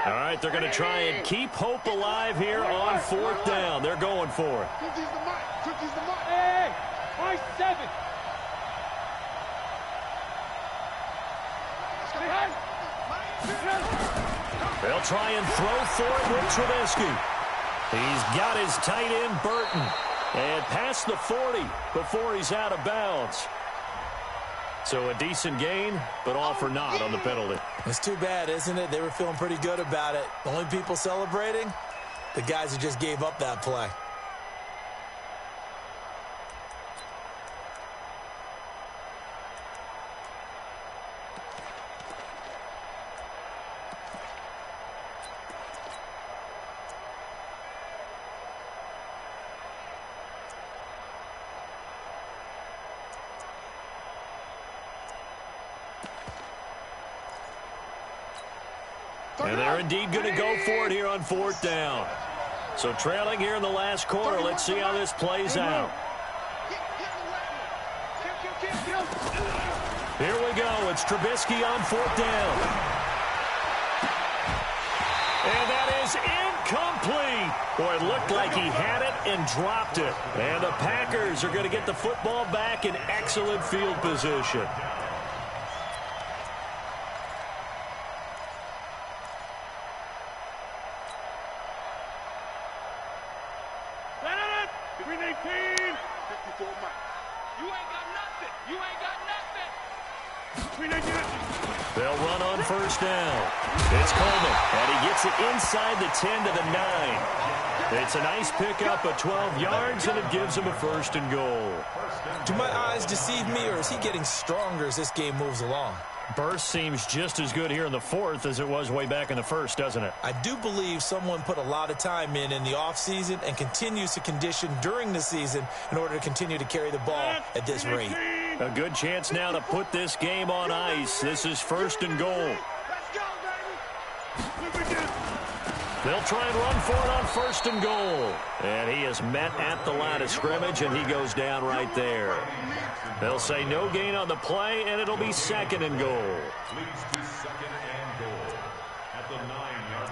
[SPEAKER 1] All right, they're going to try and keep hope alive here on 4th down. They're going for it.
[SPEAKER 7] Hey, my 7.
[SPEAKER 1] They'll try and throw for it with Trubisky. He's got his tight end, Burton. And past the 40 before he's out of bounds. So a decent gain, but all for naught on the penalty.
[SPEAKER 2] It's too bad, isn't it? They were feeling pretty good about it. The only people celebrating, the guys who just gave up that play.
[SPEAKER 1] And they're indeed going to go for it here on 4th down. So trailing here in the last quarter. Let's see how this plays out. Here we go. It's Trubisky on 4th down. And that is incomplete. Boy, it looked like he had it and dropped it. And the Packers are going to get the football back in excellent field position. They'll run on 1st down. It's Coleman, and he gets it inside the 10 to the 9. It's a nice pickup of 12 yards, and it gives him a 1st and goal.
[SPEAKER 2] Do my eyes deceive me, or is he getting stronger as this game moves along?
[SPEAKER 1] Burst seems just as good here in the 4th as it was way back in the 1st, doesn't it?
[SPEAKER 2] I do believe someone put a lot of time in the offseason and continues to condition during the season in order to continue to carry the ball at this rate.
[SPEAKER 1] A good chance now to put this game on ice. This is 1st and goal. They'll try and run for it on 1st and goal. And he is met at the line of scrimmage, and he goes down right there. They'll say no gain on the play, and it'll be 2nd and goal.
[SPEAKER 5] Leads to 2nd and goal at the 9-yard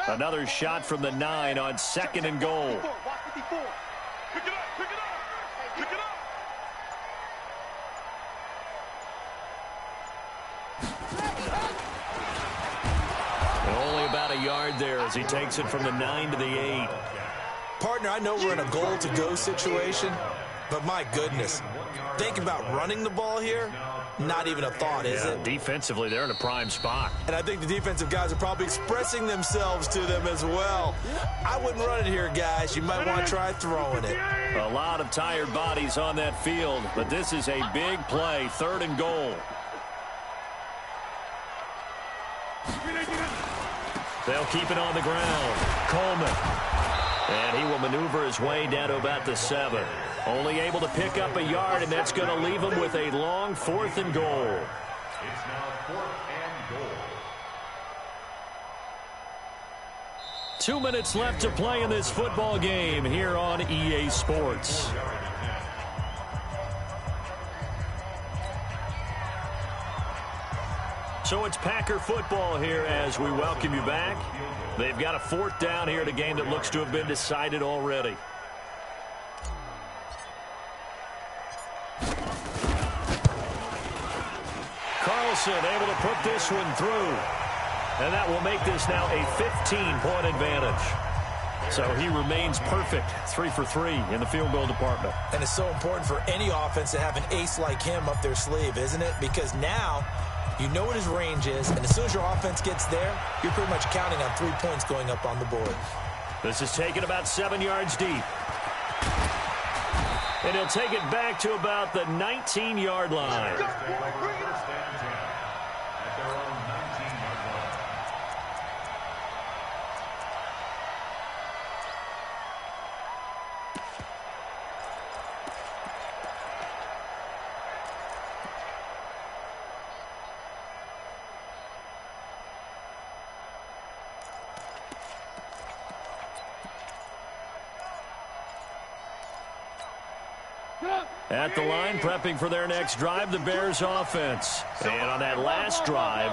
[SPEAKER 5] line.
[SPEAKER 1] Another shot from the 9 on 2nd and goal.
[SPEAKER 6] Pick it up, pick it up, pick it up.
[SPEAKER 1] Only about a yard there as he takes it from the 9 to the 8.
[SPEAKER 2] Partner, I know we're in a goal-to-go situation, but my goodness, think about running the ball here. Not even a thought, is it?
[SPEAKER 1] Defensively, they're in a prime spot.
[SPEAKER 2] And I think the defensive guys are probably expressing themselves to them as well. I wouldn't run it here, guys. You might want to try throwing it.
[SPEAKER 1] A lot of tired bodies on that field, but this is a big play, 3rd and goal. They'll keep it on the ground. Coleman. And he will maneuver his way down to about the 7. Only able to pick up a yard, and that's going to leave him with a long 4th and goal.
[SPEAKER 5] It's now 4th and goal.
[SPEAKER 1] 2 minutes left to play in this football game here on EA Sports. So it's Packer football here as we welcome you back. They've got a 4th down here in a game that looks to have been decided already. Carlson able to put this one through. And that will make this now a 15-point advantage. So he remains perfect, 3 for 3 in the field goal department.
[SPEAKER 2] And it's so important for any offense to have an ace like him up their sleeve, isn't it? Because now you know what his range is, and as soon as your offense gets there, you're pretty much counting on 3 points going up on the board.
[SPEAKER 1] This is taken about 7 yards deep. And he'll take it back to about the 19-yard line. At the line, prepping for their next drive, the Bears offense. And on that last drive,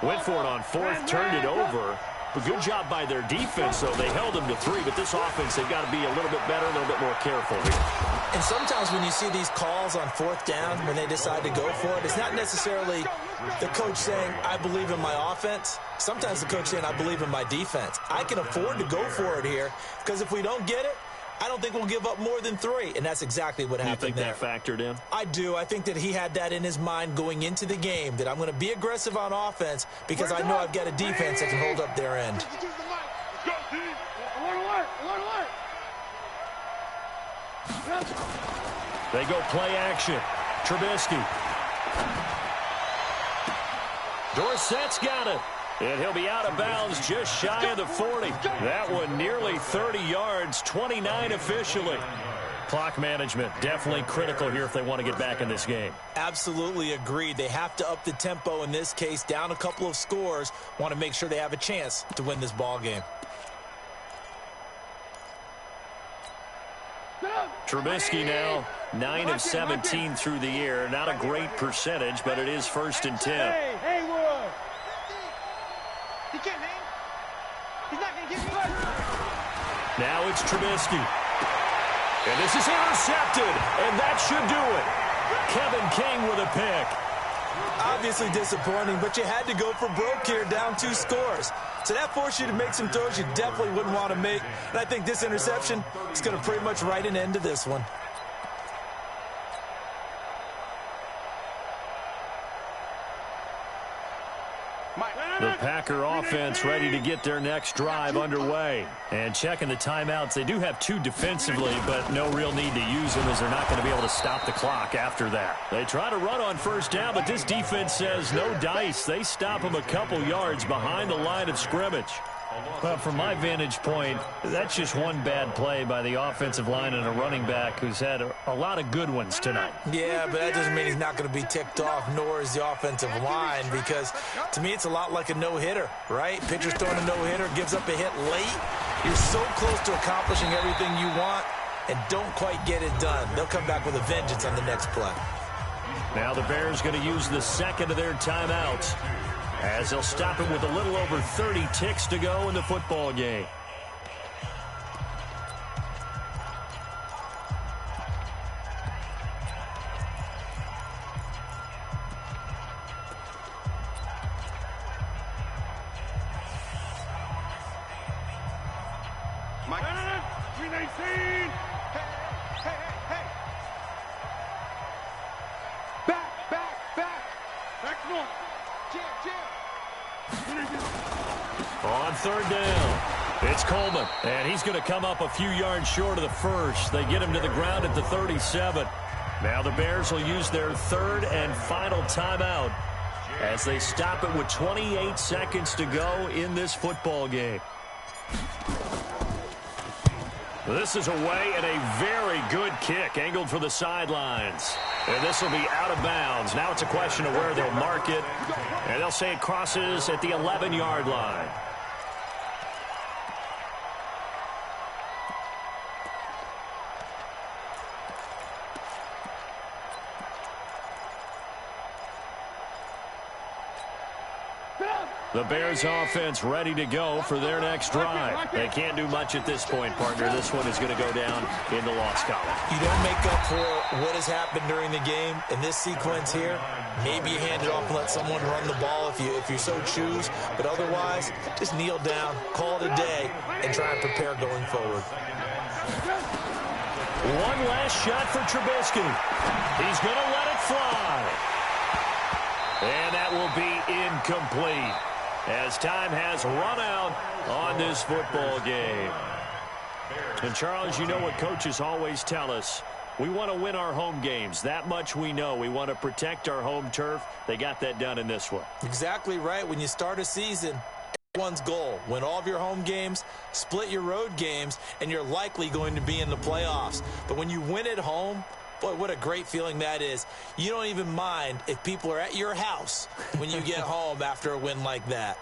[SPEAKER 1] went for it on 4th, turned it over. A good job by their defense, though. They held them to 3, but this offense, they've got to be a little bit better, a little bit more careful here.
[SPEAKER 2] And sometimes when you see these calls on 4th down, when they decide to go for it, it's not necessarily the coach saying, I believe in my offense. Sometimes the coach saying, I believe in my defense. I can afford to go for it here, because if we don't get it, I don't think we'll give up more than 3, and that's exactly what happened there.
[SPEAKER 1] You think that factored in?
[SPEAKER 2] I do. I think that he had that in his mind going into the game, that I'm going to be aggressive on offense because I know I've got a defense that can hold up their end.
[SPEAKER 1] They go play action. Trubisky. Dorsett's got it. And he'll be out of bounds just shy of the 40. That one nearly 30 yards, 29 officially. Clock management definitely critical here if they want to get back in this game.
[SPEAKER 2] Absolutely agreed. They have to up the tempo in this case, down a couple of scores. Want to make sure they have a chance to win this ball game.
[SPEAKER 1] Trubisky now 9 of 17 through the air. Not a great percentage, but it is 1st and 10.
[SPEAKER 7] Hey, Wood. He can't hang. He's not going to get me.
[SPEAKER 1] Now it's Trubisky. And this is intercepted, and that should do it. Kevin King with a pick.
[SPEAKER 2] Obviously disappointing, but you had to go for broke here, down 2 scores. So that forced you to make some throws you definitely wouldn't want to make. And I think this interception is going to pretty much write an end to this one.
[SPEAKER 1] The Packer offense ready to get their next drive underway. And checking the timeouts, they do have 2 defensively, but no real need to use them as they're not going to be able to stop the clock after that. They try to run on 1st down, but this defense says no dice. They stop them a couple yards behind the line of scrimmage. Well, from my vantage point, that's just one bad play by the offensive line and a running back who's had a lot of good ones tonight.
[SPEAKER 2] Yeah, but that doesn't mean he's not going to be ticked off, nor is the offensive line, because to me it's a lot like a no-hitter, right? Pitcher's throwing a no-hitter, gives up a hit late. You're so close to accomplishing everything you want and don't quite get it done. They'll come back with a vengeance on the next play.
[SPEAKER 1] Now the Bears going to use the 2nd of their timeouts, as they'll stop it with a little over 30 ticks to go in the football game.
[SPEAKER 7] Mike. 319. Hey. Back. Back north. Jam.
[SPEAKER 1] On 3rd down, it's Coleman, and he's going to come up a few yards short of the 1st. They get him to the ground at the 37. Now the Bears will use their 3rd and final timeout as they stop it with 28 seconds to go in this football game. This is away and a very good kick, angled for the sidelines. And this will be out of bounds. Now it's a question of where they'll mark it. And they'll say it crosses at the 11-yard line. The Bears offense ready to go for their next drive. They can't do much at this point, partner. This one is going to go down in the loss column.
[SPEAKER 2] You don't make up for what has happened during the game. In this sequence here, maybe you hand it off and let someone run the ball if you so choose. But otherwise, just kneel down, call it a day, and try and prepare going forward.
[SPEAKER 1] One last shot for Trubisky. He's going to let it fly. And that will be incomplete, as time has run out on this football game. And, Charles, you know what coaches always tell us. We want to win our home games. That much we know. We want to protect our home turf. They got that done in this one.
[SPEAKER 2] Exactly right. When you start a season, everyone's goal, win all of your home games, split your road games, and you're likely going to be in the playoffs. But when you win at home, boy, what a great feeling that is. You don't even mind if people are at your house when you get home after a win like that.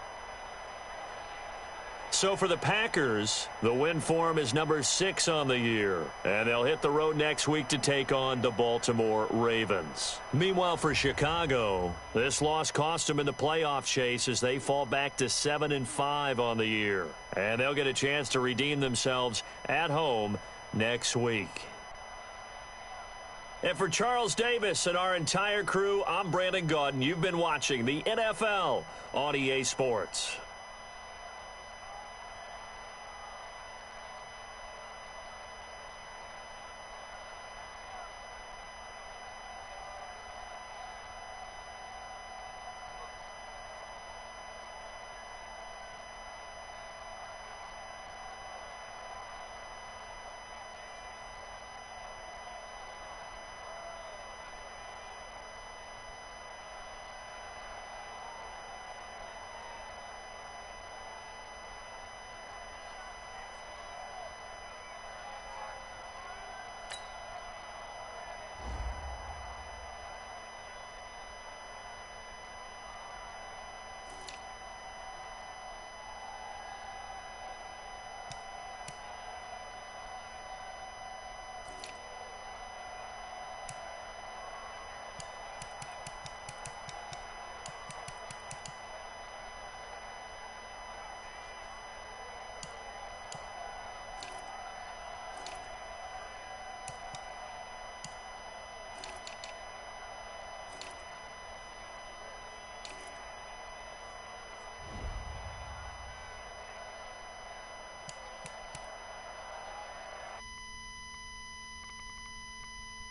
[SPEAKER 1] So for the Packers, the win form is number 6 on the year, and they'll hit the road next week to take on the Baltimore Ravens. Meanwhile, for Chicago, this loss cost them in the playoff chase as they fall back to 7-5 on the year, and they'll get a chance to redeem themselves at home next week. And for Charles Davis and our entire crew, I'm Brandon Gaudin. You've been watching the NFL on EA Sports.